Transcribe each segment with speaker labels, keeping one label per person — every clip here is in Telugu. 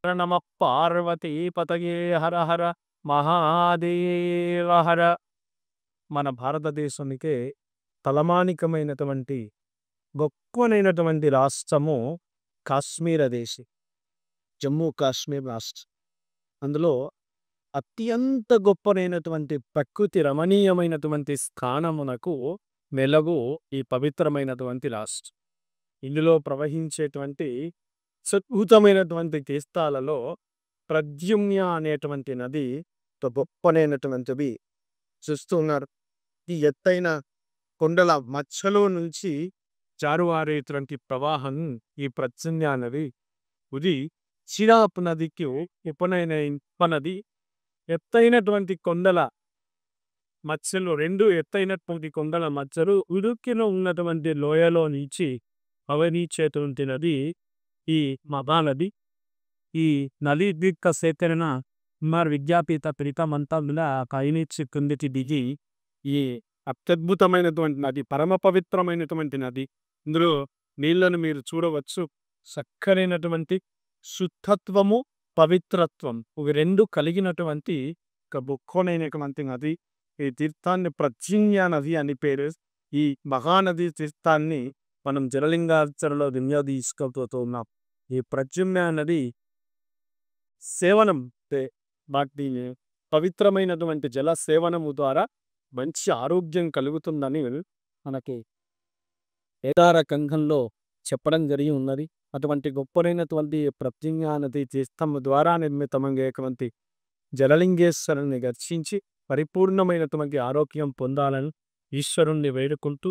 Speaker 1: నమ పార్వతీ పతయే హర హర మహాదేవ హర. మన భారతదేశానికే తలమానికమైనటువంటి గొప్పనైనటువంటి రాష్ట్రము కాశ్మీర దేశం, జమ్మూ కాశ్మీర్ రాష్ట్రం. అందులో అత్యంత గొప్పనైనటువంటి ప్రకృతి రమణీయమైనటువంటి స్థానమునకు వెలగు ఈ పవిత్రమైనటువంటి రాష్ట్రం. ఇందులో ప్రవహించేటువంటి అద్భుతమైనటువంటి తీర్థాలలో ప్రద్యుమ్న అనేటువంటి నది గొప్పనైనటువంటివి చూస్తున్నారు. ఈ ఎత్తైన కొండల మధ్యలో నుంచి జారువారేటువంటి ప్రవాహం ఈ ప్రద్యుమ్న నది. ఇది చిరాప్ నదికి ఉపనది. ఎత్తైనటువంటి కొండల మధ్యలో రెండు ఎత్తైనటువంటి కొండల మధ్యలో ఉడుకిలో ఉన్నటువంటి లోయలో నుంచి ప్రవహించేటువంటి నది ఈ మహానది. ఈ నది యొక్క సేకరణ సుమారు విద్యాపీఠ ఫలితమంతా పైనుంచి కిందికి దిగి ఈ అత్యద్భుతమైనటువంటి నది, పరమ పవిత్రమైనటువంటి నది. ఇందులో నీళ్లను మీరు చూడవచ్చు. చక్కనైనటువంటి శుద్ధత్వము, పవిత్రత్వం ఇవి రెండు కలిగినటువంటి ఒక గొప్పనైనటువంటి నది. ఈ తీర్థాన్ని ప్రద్యుమ్న నది అని పేరు. ఈ మహానది తీర్థాన్ని మనం జలలింగార్చనలో వినియోగించుకోబోతున్నాం. ఈ ప్రద్యుమ్న నది సేవనం వాటి పవిత్రమైనటువంటి జల సేవనము ద్వారా మంచి ఆరోగ్యం కలుగుతుందని మనకి కేదార గంధంలో చెప్పడం జరిగి ఉన్నది. అటువంటి గొప్పనైనటువంటి ప్రద్యుమ్న నది తీర్థము ద్వారా నిర్మితమైనటువంటి జలలింగేశ్వరుని దర్శించి పరిపూర్ణమైనటువంటి ఆరోగ్యం పొందాలని ఈశ్వరుణ్ణి వేడుకుంటూ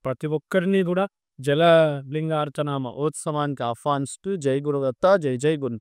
Speaker 1: ప్రతి ఒక్కరిని కూడా జలలింగార్చన మహోత్సవానికి ఆహ్వానిస్తూ జై గురుదత్త, జై జై గురు.